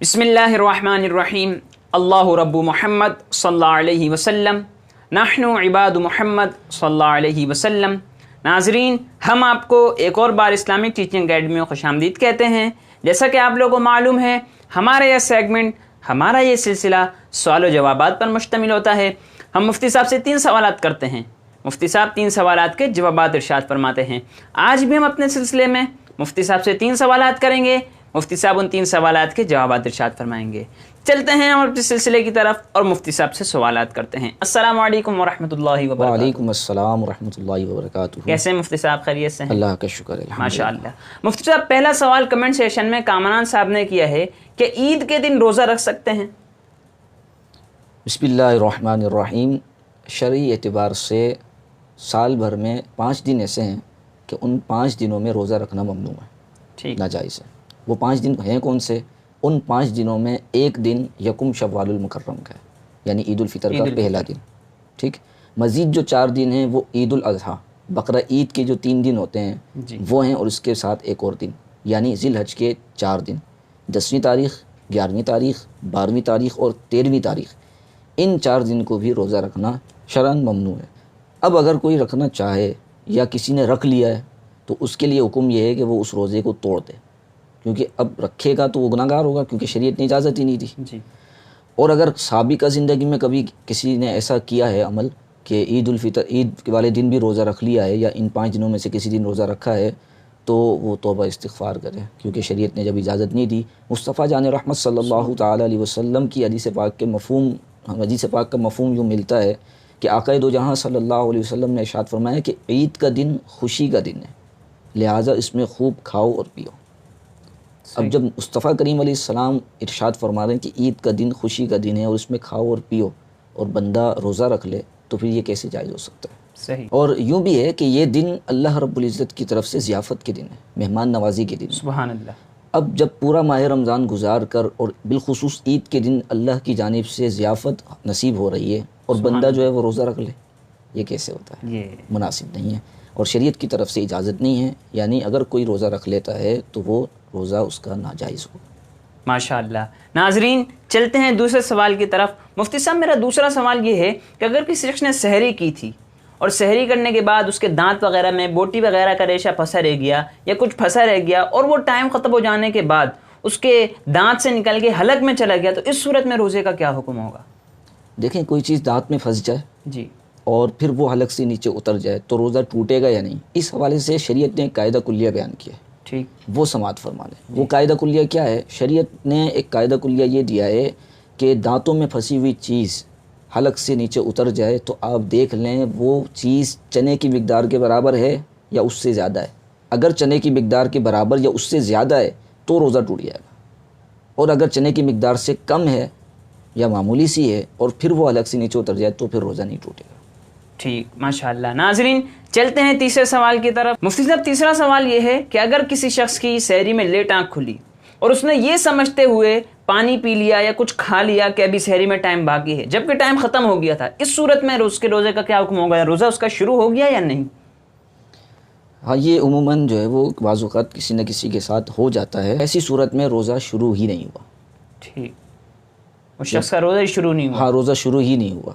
بسم اللہ الرحمن الرحیم اللہ رب محمد صلی اللہ علیہ وسلم نحن عباد محمد صلی اللہ علیہ وسلم۔ ناظرین، ہم آپ کو ایک اور بار اسلامک ٹیچنگ اکیڈمی میں خوش آمدید کہتے ہیں۔ جیسا کہ آپ لوگوں کو معلوم ہے، ہمارا یہ سیگمنٹ، ہمارا یہ سلسلہ سوال و جوابات پر مشتمل ہوتا ہے۔ ہم مفتی صاحب سے 3 سوالات کرتے ہیں، مفتی صاحب 3 سوالات کے جوابات ارشاد فرماتے ہیں۔ آج بھی ہم اپنے سلسلے میں مفتی صاحب سے 3 سوالات کریں گے، مفتی صاحب ان 3 سوالات کے جوابات ارشاد فرمائیں گے۔ چلتے ہیں ہم اپنے سلسلے کی طرف اور مفتی صاحب سے سوالات کرتے ہیں۔ السلام علیکم ورحمۃ اللہ وبرکاتہ۔ وعلیکم السلام ورحمۃ اللہ وبرکاتہ۔ کیسے ہیں مفتی صاحب؟ خیریت سے ہیں؟ اللہ کا شکر ہے، ماشاء اللہ۔ مفتی صاحب، پہلا سوال کمنٹ سیشن میں کامران صاحب نے کیا ہے کہ عید کے دن روزہ رکھ سکتے ہیں؟ بسم اللہ الرحمن الرحیم۔ شرعی اعتبار سے سال بھر میں 5 دن ایسے ہیں کہ ان 5 دنوں میں روزہ رکھنا ممنوع ہے، ٹھیک، ناجائز ہے۔ وہ 5 دن ہیں کون سے؟ ان 5 دنوں میں ایک دن یکم شوال المکرم کا ہے، یعنی عید الفطر کا پہلا دن، ٹھیک۔ مزید جو 4 دن ہیں وہ عید الاضحیٰ، بقرہ عید کے جو 3 دن ہوتے ہیں وہ ہیں، اور اس کے ساتھ ایک اور دن، یعنی ذی الحج کے 4 دن، 10ویں تاریخ، 11ویں تاریخ، 12ویں تاریخ اور 13ویں تاریخ۔ ان 4 دن کو بھی روزہ رکھنا شرعاً ممنوع ہے۔ اب اگر کوئی رکھنا چاہے یا کسی نے رکھ لیا ہے تو اس کے لیے حکم یہ ہے کہ وہ اس روزے کو توڑ دے، کیونکہ اب رکھے گا تو وہ گناہ گار ہوگا، کیونکہ شریعت نے اجازت ہی نہیں دی۔ جی۔ اور اگر سابقہ زندگی میں کبھی کسی نے ایسا کیا ہے عمل کہ عید الفطر، عید والے دن بھی روزہ رکھ لیا ہے، یا ان 5 دنوں میں سے کسی دن روزہ رکھا ہے، تو وہ توبہ استغفار کرے، کیونکہ شریعت نے جب اجازت نہیں دی۔ مصطفیٰ جان رحمت صلی اللہ تعالیٰ علیہ وسلم کی حدیث پاک کے مفہوم، حدیث پاک کا مفہوم یوں ملتا ہے کہ آقا دو جہاں صلی اللہ علیہ وسلم نے ارشاد فرمایا کہ عید کا دن خوشی کا دن ہے، لہٰذا اس میں خوب کھاؤ اور پیو۔ اب جب مصطفیٰ کریم علیہ السلام ارشاد فرما رہے ہیں کہ عید کا دن خوشی کا دن ہے اور اس میں کھاؤ اور پیو، اور بندہ روزہ رکھ لے، تو پھر یہ کیسے جائز ہو سکتا ہے؟ صحیح۔ اور یوں بھی ہے کہ یہ دن اللہ رب العزت کی طرف سے ضیافت کے دن ہے، مہمان نوازی کے دن ہے۔ سبحان اللہ۔ اب جب پورا ماہ رمضان گزار کر اور بالخصوص عید کے دن اللہ کی جانب سے ضیافت نصیب ہو رہی ہے اور بندہ جو ہے وہ روزہ رکھ لے، یہ کیسے ہوتا ہے؟ یہ مناسب نہیں ہے، اور شریعت کی طرف سے اجازت نہیں ہے، یعنی اگر کوئی روزہ رکھ لیتا ہے تو وہ روزہ اس کا ناجائز ہو۔ ماشاء اللہ۔ ناظرین، چلتے ہیں دوسرے سوال کی طرف۔ مفتی صاحب، میرا دوسرا سوال یہ ہے کہ اگر کسی شخص نے سحری کی تھی اور سحری کرنے کے بعد اس کے دانت وغیرہ میں بوٹی وغیرہ کا ریشہ پھنسا رہ گیا یا کچھ پھنسا رہ گیا، اور وہ ٹائم ختم ہو جانے کے بعد اس کے دانت سے نکل کے حلق میں چلا گیا، تو اس صورت میں روزے کا کیا حکم ہوگا؟ دیکھیں، کوئی چیز دانت میں پھنس جائے جی، اور پھر وہ حلق سے نیچے اتر جائے تو روزہ ٹوٹے گا یا نہیں؟ اس حوالے سے شریعت نے ایک قاعدہ کلیہ بیان کیا ہے، ٹھیک، وہ سماعت فرما لیں۔ وہ قاعدہ کلیہ کیا ہے؟ شریعت نے ایک قاعدہ کلیہ یہ دیا ہے کہ دانتوں میں پھنسی ہوئی چیز حلق سے نیچے اتر جائے تو آپ دیکھ لیں وہ چیز چنے کی مقدار کے برابر ہے یا اس سے زیادہ ہے۔ اگر چنے کی مقدار کے برابر یا اس سے زیادہ ہے تو روزہ ٹوٹ جائے گا، اور اگر چنے کی مقدار سے کم ہے یا معمولی سی ہے اور پھر وہ حلق سے نیچے اتر جائے تو پھر روزہ نہیں ٹوٹے گا۔ ٹھیک، ماشاء اللہ۔ ناظرین، چلتے ہیں تیسرے سوال کی طرف۔ مفتی صاحب، تیسرا سوال یہ ہے کہ اگر کسی شخص کی سحری میں لیٹ آنکھ کھلی اور اس نے یہ سمجھتے ہوئے پانی پی لیا یا کچھ کھا لیا کہ ابھی سحری میں ٹائم باقی ہے، جبکہ ٹائم ختم ہو گیا تھا، اس صورت میں اس کے روزے کا کیا حکم ہوگا؟ روزہ اس کا شروع ہو گیا یا نہیں؟ ہاں، یہ عموماً جو ہے وہ بعض اوقات کسی نہ کسی کے ساتھ ہو جاتا ہے، ایسی صورت میں روزہ شروع ہی نہیں ہوا۔ ٹھیک، اس شخص کا روزہ ہی شروع نہیں ہوا۔ ہاں، روزہ شروع ہی نہیں ہوا۔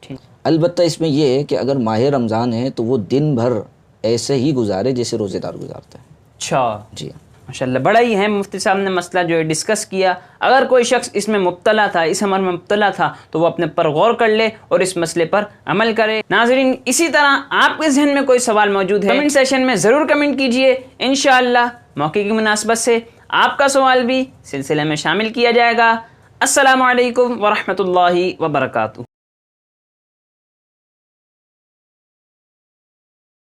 ٹھیک، البتہ اس میں یہ ہے کہ اگر ماہ رمضان ہے تو وہ دن بھر ایسے ہی گزارے جیسے روزے دار گزارتا ہے۔ اچھا، جی، ماشاء اللہ، بڑا ہی اہم مفتی صاحب نے مسئلہ جو ہے ڈسکس کیا۔ اگر کوئی شخص اس میں مبتلا تھا، اس عمل میں مبتلا تھا، تو وہ اپنے پر غور کر لے اور اس مسئلے پر عمل کرے۔ ناظرین، اسی طرح آپ کے ذہن میں کوئی سوال موجود ہے، کمنٹ سیشن میں ضرور کمنٹ کیجئے۔ انشاءاللہ موقع کی مناسبت سے آپ کا سوال بھی سلسلے میں شامل کیا جائے گا۔ السلام علیکم ورحمۃ اللہ وبرکاتہ۔